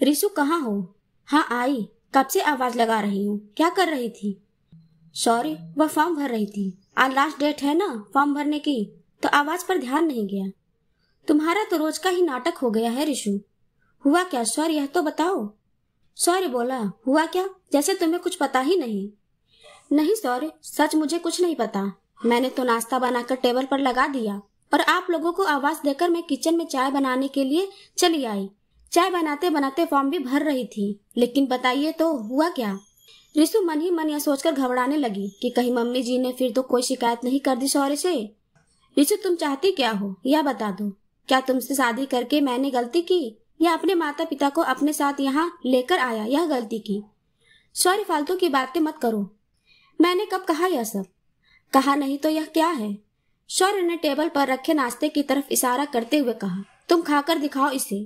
रिशु कहाँ हो? हाँ आई। कब से आवाज लगा रही हूँ, क्या कर रही थी? सॉरी, वह फॉर्म भर रही थी। आज लास्ट डेट है ना फॉर्म भरने की, तो आवाज पर ध्यान नहीं गया। तुम्हारा तो रोज का ही नाटक हो गया है रिशु। हुआ क्या सॉरी, यह तो बताओ। सॉरी बोला, हुआ क्या? जैसे तुम्हें कुछ पता ही नहीं। नहीं सॉरी, सच मुझे कुछ नहीं पता। मैंने तो नाश्ता बनाकर टेबल पर लगा दिया और आप लोगों को आवाज देकर मैं किचन में चाय बनाने के लिए चली आई। चाय बनाते बनाते फॉर्म भी भर रही थी, लेकिन बताइए तो हुआ क्या? रिशु मन ही मन यह सोचकर घबराने लगी कि कहीं मम्मी जी ने फिर तो कोई शिकायत नहीं कर दी सौरे से। रिशु तुम चाहती क्या हो यह बता दो। क्या तुमसे शादी करके मैंने गलती की या अपने माता पिता को अपने साथ यहाँ लेकर आया यह गलती की? सॉरी फालतू की बातें मत करो। मैंने कब कहा यह सब? कहा नहीं तो यह क्या है? शौर्य ने टेबल पर रखे नाश्ते की तरफ इशारा करते हुए कहा, तुम खाकर दिखाओ इसे।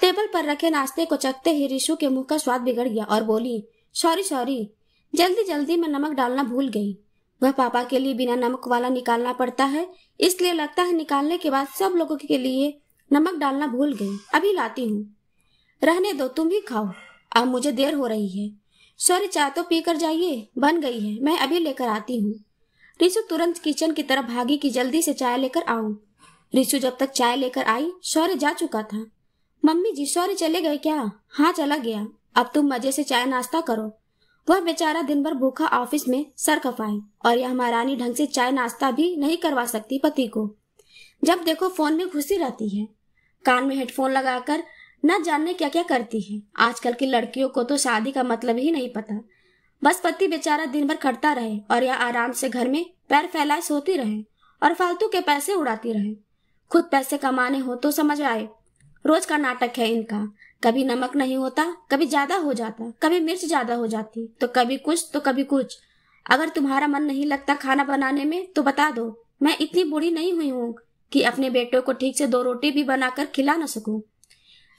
टेबल पर रखे नाश्ते को चखते ही रिशु के मुंह का स्वाद बिगड़ गया और बोली, सॉरी सॉरी, जल्दी जल्दी में नमक डालना भूल गई। वह पापा के लिए बिना नमक वाला निकालना पड़ता है, इसलिए लगता है निकालने के बाद सब लोगों के लिए नमक डालना भूल गई। अभी लाती हूँ। रहने दो, तुम ही खाओ, अब मुझे देर हो रही है। सॉरी चाय तो पी कर जाइए, बन गई है, मैं अभी लेकर आती हूँ। रिशु तुरंत किचन की तरफ भागी कि जल्दी से चाय लेकर आऊं। रिशु जब तक चाय लेकर आई शौर्य जा चुका था। मम्मी जी शौर्य चले गए क्या? हाँ चला गया, अब तुम मजे से चाय नाश्ता करो। वह बेचारा दिन भर भूखा ऑफिस में सर खपाए और यह महारानी ढंग से चाय नाश्ता भी नहीं करवा सकती पति को। जब देखो फोन में घुसी रहती है, कान में हेडफोन लगाकर न जानने क्या क्या करती है। आजकल की लड़कियों को तो शादी का मतलब ही नहीं पता। बस पति बेचारा दिन भर खटता रहे और यह आराम से घर में पैर फैलाए सोती रहे और फालतू के पैसे उड़ाती रहे। खुद पैसे कमाने हो तो समझ आए। रोज का नाटक है इनका, कभी नमक नहीं होता, कभी ज्यादा हो जाता, कभी मिर्च ज्यादा हो जाती, तो कभी कुछ तो कभी कुछ। अगर तुम्हारा मन नहीं लगता खाना बनाने में तो बता दो, मैं इतनी बूढ़ी नहीं हुई हूँ कि अपने बेटों को ठीक से 2 रोटी भी बनाकर खिला न सकूं।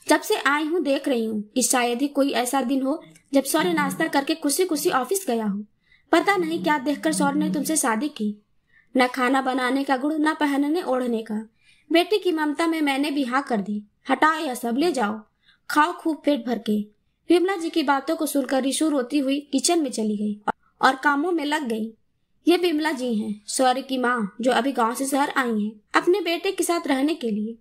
जब से आई हूँ देख रही हूँ कि शायद ही कोई ऐसा दिन हो जब सौर्य नाश्ता करके खुशी खुशी ऑफिस गया हो। पता नहीं क्या देखकर सौर्य ने तुमसे शादी की। न खाना बनाने का गुण, न पहनने ओढ़ने का। बेटी की ममता में मैंने भी हाँ कर दी। हटाओ यह सब, ले जाओ, खाओ खूब पेट भर के। विमला जी की बातों को सुनकर रिशु रोती हुई किचन में चली गई और कामों में लग गई। ये विमला जी हैं, सौर्य की माँ, जो अभी गांव से शहर आई हैं अपने बेटे के साथ रहने के लिए।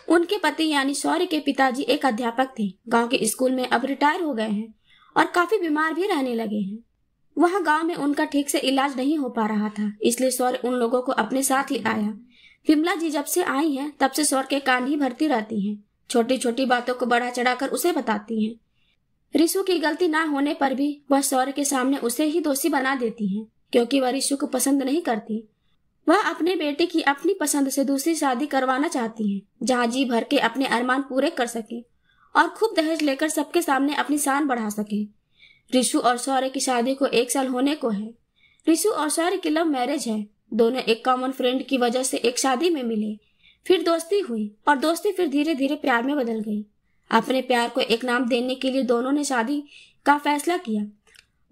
उनके पति यानी सौर्य के पिताजी एक अध्यापक थे, गांव के स्कूल में अब रिटायर हो गए हैं और काफी बीमार भी रहने लगे हैं। वहां गांव में उनका ठीक से इलाज नहीं हो पा रहा था, इसलिए सौर्य उन लोगों को अपने साथ ले आया। विमला जी जब से आई हैं तब से सौर्य के कान ही भरती रहती हैं, छोटी छोटी बातों को बढ़ा चढ़ाकर उसे बताती हैं। रिशु की गलती ना होने पर भी वह सौर्य के सामने उसे ही दोषी बना देती हैं, क्योंकि वह रिशु को पसंद नहीं करती। वह अपने बेटे की अपनी पसंद से दूसरी शादी करवाना चाहती हैं, जहाँ जी भर के अपने अरमान पूरे कर सके और खूब दहेज लेकर सबके सामने अपनी शान बढ़ा सके। रिशु और सौर्य की शादी को 1 साल होने को है। रिशु और सौर्य की लव मैरिज है। दोनों एक कॉमन फ्रेंड की वजह से एक शादी में मिले, फिर दोस्ती हुई और दोस्ती फिर धीरे धीरे प्यार में बदल गई। अपने प्यार को एक नाम देने के लिए दोनों ने शादी का फैसला किया।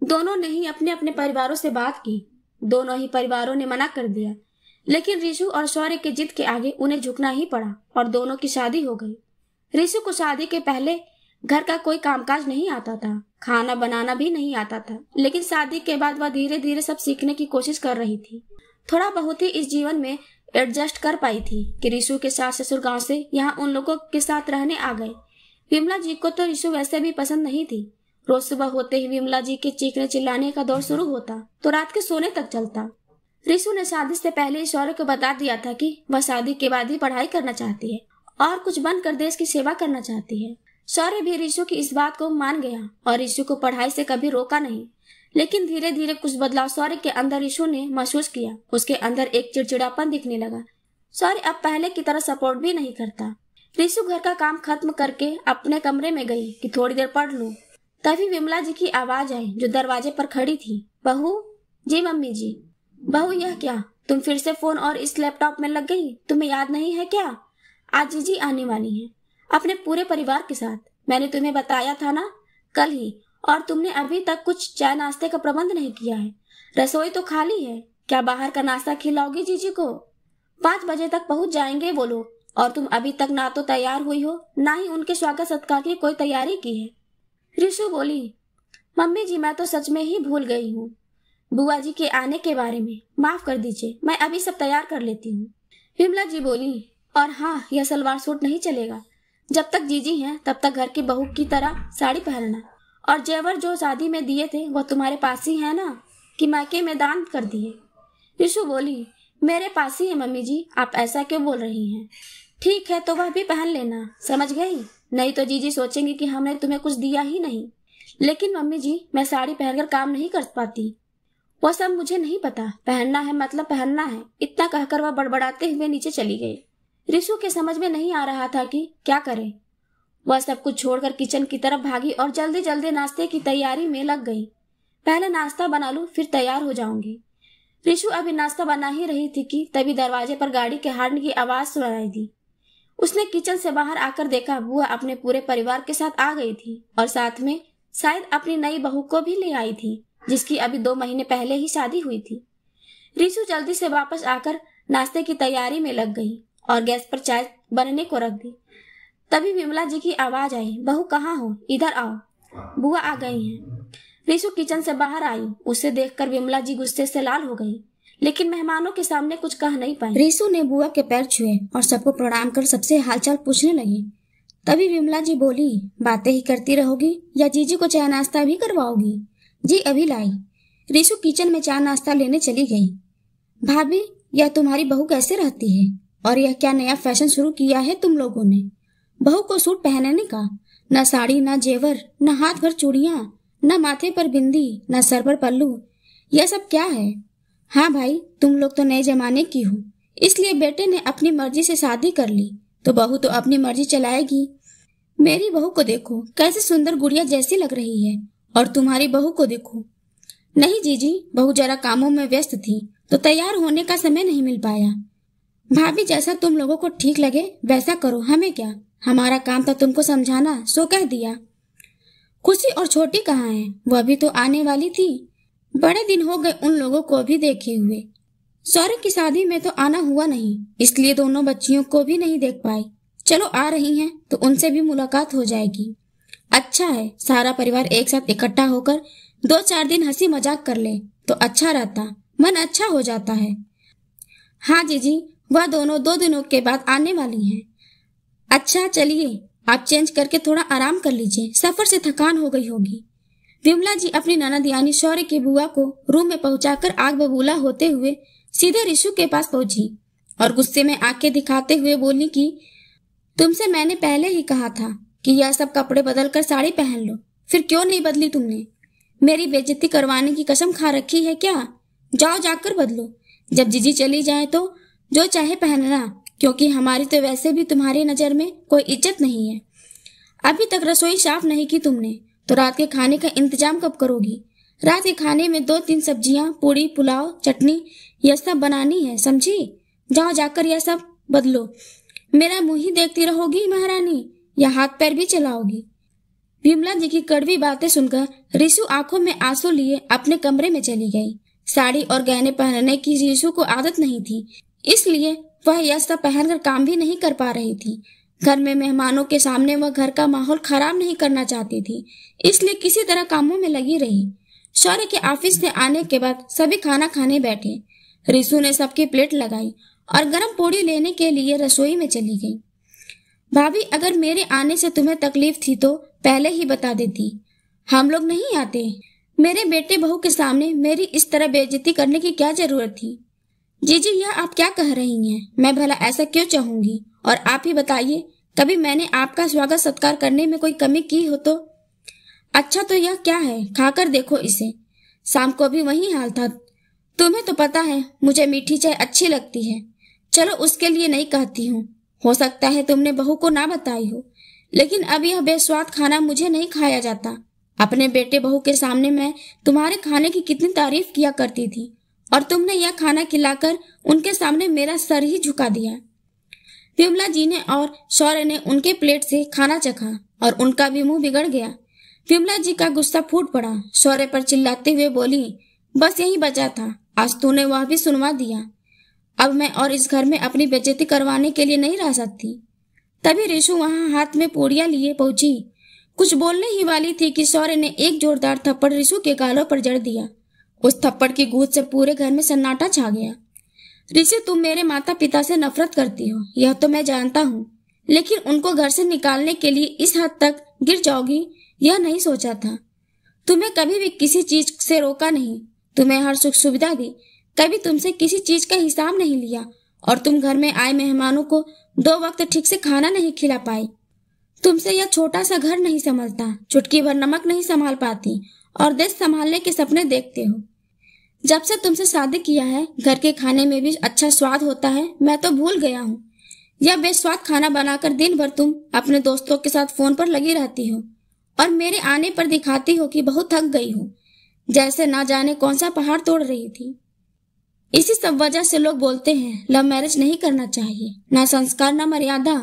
दोनों ने ही अपने अपने परिवारों से बात की। दोनों ही परिवारों ने मना कर दिया, लेकिन रिशु और सौर्य के जिद के आगे उन्हें झुकना ही पड़ा और दोनों की शादी हो गई। रिशु को शादी के पहले घर का कोई कामकाज नहीं आता था, खाना बनाना भी नहीं आता था, लेकिन शादी के बाद वह धीरे धीरे सब सीखने की कोशिश कर रही थी। थोड़ा बहुत ही इस जीवन में एडजस्ट कर पाई थी कि रिशु के सास ससुर गांव से यहाँ उन लोगों के साथ रहने आ गए। विमला जी को तो रिशु वैसे भी पसंद नहीं थी। रोज सुबह होते ही विमला जी के चीखने चिल्लाने का दौर शुरू होता तो रात के सोने तक चलता। रिशु ने शादी से पहले ही सौर्य को बता दिया था कि वह शादी के बाद ही पढ़ाई करना चाहती है और कुछ बनकर देश की सेवा करना चाहती है। सौर्य भी रिशु की इस बात को मान गया और रिशु को पढ़ाई से कभी रोका नहीं। लेकिन धीरे धीरे कुछ बदलाव सौर्य के अंदर रिशु ने महसूस किया। उसके अंदर एक चिड़चिड़ापन दिखने लगा। सौर्य अब पहले की तरह सपोर्ट भी नहीं करता। रिशु घर का काम खत्म करके अपने कमरे में गई कि थोड़ी देर पढ़ लूं। तभी विमला जी की आवाज आई, जो दरवाजे पर खड़ी थी। बहू। जी मम्मी जी। बहू यह क्या, तुम फिर से फोन और इस लैपटॉप में लग गई? तुम्हें याद नहीं है क्या, आज जीजी आने वाली हैं अपने पूरे परिवार के साथ। मैंने तुम्हें बताया था ना कल ही, और तुमने अभी तक कुछ चाय नाश्ते का प्रबंध नहीं किया है। रसोई तो खाली है, क्या बाहर का नाश्ता खिलाओगी जीजी को? 5 बजे तक पहुंच जाएंगे वो लोग। और तुम अभी तक ना तो तैयार हुई हो, ना ही उनके स्वागत सत्कार की कोई तैयारी की है। रिशु बोली, मम्मी जी मैं तो सच में ही भूल गई हूँ बुआ जी के आने के बारे में, माफ कर दीजिए, मैं अभी सब तैयार कर लेती हूँ। विमला जी बोली, और हाँ, यह सलवार सूट नहीं चलेगा। जब तक जीजी हैं तब तक घर की बहू की तरह साड़ी पहनना, और जेवर जो शादी में दिए थे वो तुम्हारे पास ही है ना, कि मायके में दान कर दिए। रिशु बोली, मेरे पास ही है मम्मी जी, आप ऐसा क्यों बोल रही हैं? ठीक है तो वह भी पहन लेना, समझ गई? नहीं तो जीजी सोचेंगी कि हमने तुम्हें कुछ दिया ही नहीं। लेकिन मम्मी जी मैं साड़ी पहनकर काम नहीं कर पाती। वो सब मुझे नहीं पता, पहनना है मतलब पहनना है। इतना कहकर वह बड़बड़ाते हुए नीचे चली गई। रिशु के समझ में नहीं आ रहा था कि क्या करे। वह सब कुछ छोड़कर किचन की तरफ भागी और जल्दी जल्दी नाश्ते की तैयारी में लग गई। पहले नाश्ता बना लूं फिर तैयार हो जाऊंगी। रिशु अभी नाश्ता बना ही रही थी कि तभी दरवाजे पर गाड़ी के हॉर्न की आवाज सुनाई दी। उसने किचन से बाहर आकर देखा बुआ अपने पूरे परिवार के साथ आ गई थी और साथ में शायद अपनी नई बहू को भी ले आई थी, जिसकी अभी 2 महीने पहले ही शादी हुई थी। रिशु जल्दी से वापस आकर नाश्ते की तैयारी में लग गई और गैस पर चाय बनने को रख दी। तभी विमला जी की आवाज आई, बहू कहाँ हो, इधर आओ। बुआ आ गई हैं। रिशु किचन से बाहर आई। उसे देखकर विमला जी गुस्से से लाल हो गई, लेकिन मेहमानों के सामने कुछ कह नहीं पाई। रिशु ने बुआ के पैर छुए और सबको प्रणाम कर सबसे हालचाल पूछने लगी। तभी विमला जी बोली, बातें ही करती रहोगी या जीजी को चाय नाश्ता भी करवाओगी? जी अभी लाई। रिशु किचन में चाय नाश्ता लेने चली गई। भाभी, यह तुम्हारी बहू कैसे रहती है? और यह क्या नया फैशन शुरू किया है तुम लोगों ने? बहू को सूट पहनने का, न साड़ी, न जेवर, न हाथ भर चूड़ियां, न माथे पर बिंदी, न सर पर पल्लू, यह सब क्या है? हाँ भाई, तुम लोग तो नए जमाने की हो, इसलिए बेटे ने अपनी मर्जी से शादी कर ली तो बहू तो अपनी मर्जी चलाएगी। मेरी बहू को देखो कैसे सुंदर गुड़िया जैसी लग रही है, और तुम्हारी बहू को देखो। नहीं जीजी, बहू जरा कामों में व्यस्त थी तो तैयार होने का समय नहीं मिल पाया। भाभी जैसा तुम लोगों को ठीक लगे वैसा करो, हमें क्या, हमारा काम था तुमको समझाना, सो कह दिया। खुशी और छोटी कहाँ है? वह भी तो आने वाली थी। बड़े दिन हो गए उन लोगों को भी देखे हुए। सौरभ की शादी में तो आना हुआ नहीं, इसलिए दोनों बच्चियों को भी नहीं देख पाई। चलो आ रही हैं तो उनसे भी मुलाकात हो जाएगी। अच्छा है, सारा परिवार एक साथ इकट्ठा होकर 2-4 दिन हंसी मजाक कर ले तो अच्छा रहता, मन अच्छा हो जाता है। हाँ जीजी, वह दोनों 2 दिनों के बाद आने वाली हैं। अच्छा चलिए, आप चेंज करके थोड़ा आराम कर लीजिए, सफर से थकान हो गई होगी। विमला जी अपनी ननद यानी शौर्य की बुआ को रूम में पहुंचाकर आग बबूला होते हुए सीधे रिशु के पास पहुंची और गुस्से में आंखें दिखाते हुए बोली कि तुमसे मैंने पहले ही कहा था कि यह सब कपड़े बदल कर साड़ी पहन लो, फिर क्यों नहीं बदली तुमने? मेरी बेइज्जती करवाने की कसम खा रखी है क्या? जाओ जाकर बदलो, जब जीजी चली जाए तो जो चाहे पहनना, क्योंकि हमारी तो वैसे भी तुम्हारी नजर में कोई इज्जत नहीं है। अभी तक रसोई साफ नहीं की तुमने तो रात के खाने का इंतजाम कब करोगी? रात के खाने में 2-3 सब्जियां, पूड़ी, पुलाव, चटनी, यह सब बनानी है, समझी? जाओ जाकर यह सब बदलो। मेरा मुंह ही देखती रहोगी महारानी, या हाथ पैर भी चलाओगी? विमला जी की कड़वी बातें सुनकर रिशु आंखों में आंसू लिए अपने कमरे में चली गई। साड़ी और गहने पहनने की रिशु को आदत नहीं थी, इसलिए वह यह सब पहनकर काम भी नहीं कर पा रही थी। घर में मेहमानों के सामने वह घर का माहौल खराब नहीं करना चाहती थी, इसलिए किसी तरह कामों में लगी रही। शौर्य के ऑफिस से आने के बाद सभी खाना खाने बैठे। रिशु ने सबकी प्लेट लगाई और गर्म पूड़ी लेने के लिए रसोई में चली गई। भाभी, अगर मेरे आने से तुम्हें तकलीफ थी तो पहले ही बता देती, हम लोग नहीं आते। मेरे बेटे बहू के सामने मेरी इस तरह बेइज्जती करने की क्या जरूरत थी? जीजी, यह आप क्या कह रही हैं? मैं भला ऐसा क्यों चाहूंगी? और आप ही बताइए, कभी मैंने आपका स्वागत सत्कार करने में कोई कमी की हो तो? अच्छा तो यह क्या है, खाकर देखो इसे। शाम को भी वही हाल था। तुम्हें तो पता है मुझे मीठी चाय अच्छी लगती है। चलो उसके लिए नहीं कहती हूँ, हो सकता है तुमने बहू को ना बताई हो, लेकिन अब यह बेस्वाद खाना मुझे नहीं खाया जाता। अपने बेटे बहू के सामने मैं तुम्हारे खाने की कितनी तारीफ किया करती थी, और तुमने यह खाना खिलाकर उनके सामने मेरा सर ही झुका दिया। विमला जी ने और शौर्य ने उनके प्लेट से खाना चखा और उनका भी मुंह बिगड़ गया। विमला जी का गुस्सा फूट पड़ा। शौर्य पर चिल्लाते हुए बोली, बस यही बचा था, आज तूने वह भी सुनवा दिया। अब मैं और इस घर में अपनी बेइज्जती करवाने के लिए नहीं रह सकती। तभी रिशु वहां हाथ में पूड़ियां लिए पहुंची। कुछ बोलने ही वाली थी कि शौर्य ने एक जोरदार थप्पड़ रिशु के गालों पर जड़ दिया। उस थप्पड़ की गूंज से पूरे घर में सन्नाटा छा गया। रिशु, तुम मेरे माता पिता से नफरत करती हो, यह तो मैं जानता हूँ, लेकिन उनको घर से निकालने के लिए इस हद तक गिर जाओगी यह नहीं सोचा था। तुम्हें कभी भी किसी चीज से रोका नहीं, तुम्हें हर सुख सुविधा दी, कभी तुमसे किसी चीज का हिसाब नहीं लिया, और तुम घर में आए मेहमानों को 2 वक्त ठीक से खाना नहीं खिला पाई। तुमसे यह छोटा सा घर नहीं संभलता, चुटकी भर नमक नहीं संभाल पाती, और देश संभालने के सपने देखते हो। जब से तुमसे शादी किया है, घर के खाने में भी अच्छा स्वाद होता है, मैं तो भूल गया हूँ। यह बेस्वाद खाना बनाकर दिन भर तुम अपने दोस्तों के साथ फोन पर लगी रहती हो, और मेरे आने पर दिखाती हो कि बहुत थक गई हो, जैसे ना जाने कौन सा पहाड़ तोड़ रही थी। इसी सब वजह से लोग बोलते हैं लव मैरिज नहीं करना चाहिए, ना संस्कार ना मर्यादा।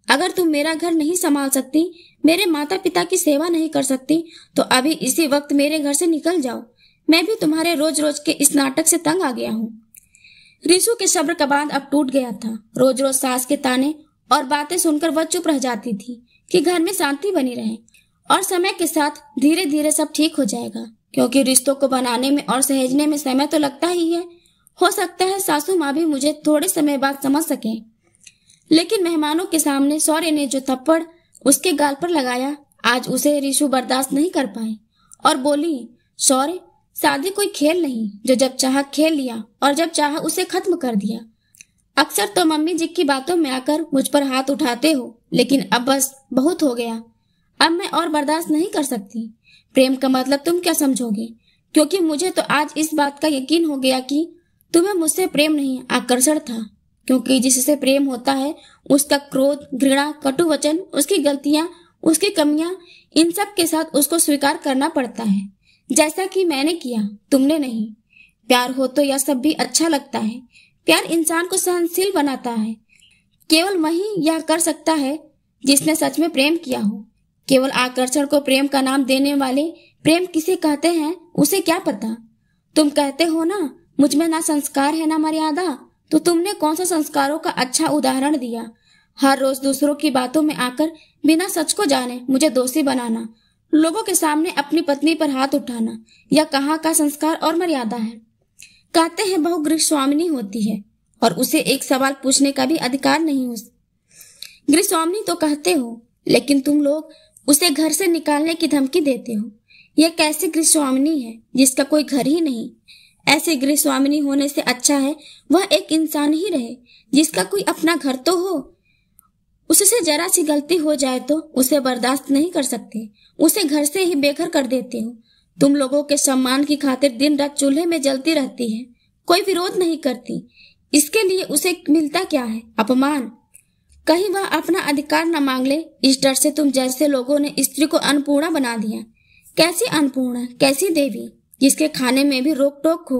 अगर तुम मेरा घर नहीं संभाल सकती, मेरे माता पिता की सेवा नहीं कर सकती, तो अभी इसी वक्त मेरे घर से निकल जाओ। मैं भी तुम्हारे रोज रोज के इस नाटक से तंग आ गया हूँ। रिशु के सब्र का बांध अब टूट गया था। रोज रोज सास के ताने और बातें सुनकर वह चुप रह जाती थी कि घर में शांति बनी रहे, और समय के साथ धीरे धीरे सब ठीक हो जाएगा, क्योंकि रिश्तों को बनाने में और सहेजने में समय तो लगता ही है। हो सकता है सासू माँ भी मुझे थोड़े समय बाद समझ सके। लेकिन मेहमानों के सामने शौर्य ने जो थप्पड़ उसके गाल पर लगाया, आज उसे रिशु बर्दाश्त नहीं कर पाई और बोली, शौर्य, शादी कोई खेल नहीं जो जब चाहा खेल लिया और जब चाहा उसे खत्म कर दिया। अक्सर तो मम्मी जी की बातों में आकर मुझ पर हाथ उठाते हो, लेकिन अब बस बहुत हो गया। अब मैं और बर्दाश्त नहीं कर सकती। प्रेम का मतलब तुम क्या समझोगे? क्योंकि मुझे तो आज इस बात का यकीन हो गया कि तुम्हें मुझसे प्रेम नहीं आकर्षण था, क्योंकि जिससे प्रेम होता है उसका क्रोध, घृणा, कटु वचन, उसकी गलतियां, उसकी कमियां, इन सब के साथ उसको स्वीकार करना पड़ता है, जैसा कि मैंने किया, तुमने नहीं। प्यार हो तो यह सब भी अच्छा लगता है। प्यार इंसान को सहनशील बनाता है। केवल वही यह कर सकता है जिसने सच में प्रेम किया हो। केवल आकर्षण को प्रेम का नाम देने वाले प्रेम किसे कहते हैं उसे क्या पता। तुम कहते हो ना मुझ में ना संस्कार है ना मर्यादा, तो तुमने कौन सा संस्कारों का अच्छा उदाहरण दिया। हर रोज दूसरों की बातों में आकर बिना सच को जाने मुझे दोषी बनाना, लोगों के सामने अपनी पत्नी पर हाथ उठाना, यह कहाँ का संस्कार और मर्यादा है। कहते हैं बहू गृह स्वामिनी होती है और उसे एक सवाल पूछने का भी अधिकार नहीं। गृह स्वामिनी तो कहते हो, लेकिन तुम लोग उसे घर से निकालने की धमकी देते हो। यह कैसी गृह स्वामिनी है जिसका कोई घर ही नहीं। ऐसे गृह स्वामिनी होने से अच्छा है वह एक इंसान ही रहे जिसका कोई अपना घर तो हो। उससे जरा सी गलती हो जाए तो उसे बर्दाश्त नहीं कर सकते, उसे घर से ही बेघर कर देते हो। तुम लोगों के सम्मान की खातिर दिन रात चूल्हे में जलती रहती है, कोई विरोध नहीं करती। इसके लिए उसे मिलता क्या है? अपमान। कहीं वह अपना अधिकार न मांग ले, इस डर से तुम जैसे लोगों ने स्त्री को अन्नपूर्णा बना दिया। कैसी अन्नपूर्णा, कैसी देवी जिसके खाने में भी रोक टोक हो।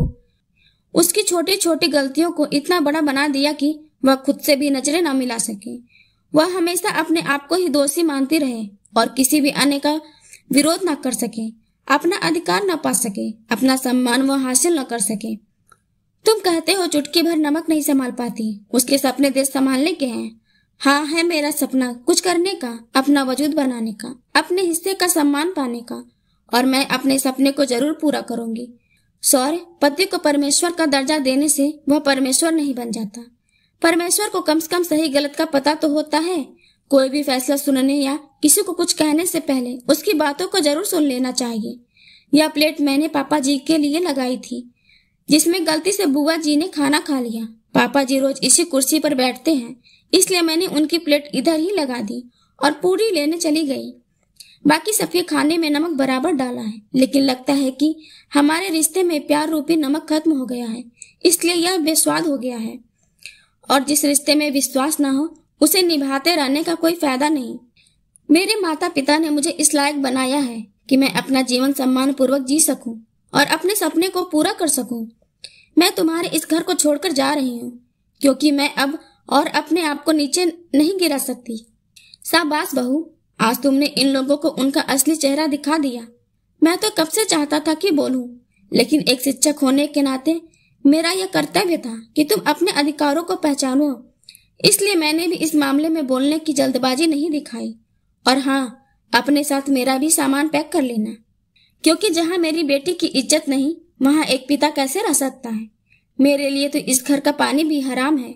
उसकी छोटी छोटी गलतियों को इतना बड़ा बना दिया कि वह खुद से भी नजरें न मिला सके। वह हमेशा अपने आप को ही दोषी मानती रहे और किसी भी अन्य का विरोध न कर सके, अपना अधिकार न पा सके, अपना सम्मान वह हासिल न कर सके। तुम कहते हो चुटकी भर नमक नहीं संभाल पाती, उसके सपने देश संभालने के हैं। हाँ, है मेरा सपना कुछ करने का, अपना वजूद बनाने का, अपने हिस्से का सम्मान पाने का, और मैं अपने सपने को जरूर पूरा करूंगी। शौर्य, पति को परमेश्वर का दर्जा देने से वह परमेश्वर नहीं बन जाता। परमेश्वर को कम से कम सही गलत का पता तो होता है। कोई भी फैसला सुनने या किसी को कुछ कहने से पहले उसकी बातों को जरूर सुन लेना चाहिए। यह प्लेट मैंने पापा जी के लिए लगाई थी, जिसमें गलती से बुआ जी ने खाना खा लिया। पापा जी रोज इसी कुर्सी पर बैठते हैं, इसलिए मैंने उनकी प्लेट इधर ही लगा दी और पूरी लेने चली गई। बाकी सबके खाने में नमक बराबर डाला है, लेकिन लगता है कि हमारे रिश्ते में प्यार रूपी नमक खत्म हो गया है, इसलिए यह बेस्वाद हो गया है। और जिस रिश्ते में विश्वास ना हो उसे निभाते रहने का कोई फायदा नहीं। मेरे माता पिता ने मुझे इस लायक बनाया है कि मैं अपना जीवन सम्मान पूर्वक जी सकूं और अपने सपने को पूरा कर सकूं। मैं तुम्हारे इस घर को छोड़कर जा रही हूँ, क्योंकि मैं अब और अपने आप को नीचे नहीं गिरा सकती। शाबाश बहू, आज तुमने इन लोगों को उनका असली चेहरा दिखा दिया। मैं तो कब से चाहता था कि बोलूं, लेकिन एक शिक्षक होने के नाते मेरा यह कर्तव्य था कि तुम अपने अधिकारों को पहचानो, इसलिए मैंने भी इस मामले में बोलने की जल्दबाजी नहीं दिखाई। और हाँ, अपने साथ मेरा भी सामान पैक कर लेना, क्योंकि जहाँ मेरी बेटी की इज्जत नहीं, वहाँ एक पिता कैसे रह सकता है। मेरे लिए तो इस घर का पानी भी हराम है।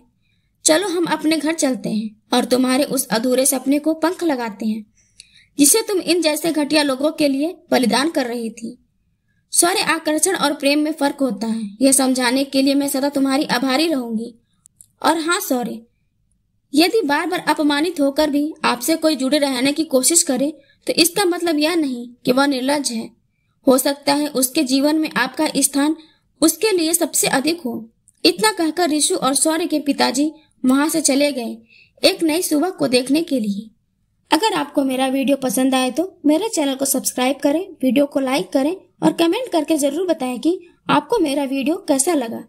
चलो हम अपने घर चलते हैं और तुम्हारे उस अधूरे सपने को पंख लगाते हैं, जिसे तुम इन जैसे घटिया लोगों के लिए बलिदान कर रही थी। शौर्य, आकर्षण और प्रेम में फर्क होता है, यह समझाने के लिए मैं सदा तुम्हारी आभारी रहूंगी। और हाँ शौर्य, यदि बार बार अपमानित होकर भी आपसे कोई जुड़े रहने की कोशिश करे तो इसका मतलब यह नहीं कि वह निर्लज्ज है। हो सकता है उसके जीवन में आपका स्थान उसके लिए सबसे अधिक हो। इतना कहकर ऋषु और शौर्य के पिताजी वहां से चले गए एक नई सुबह को देखने के लिए। अगर आपको मेरा वीडियो पसंद आए तो मेरे चैनल को सब्सक्राइब करें, वीडियो को लाइक करें और कमेंट करके जरूर बताएं कि आपको मेरा वीडियो कैसा लगा।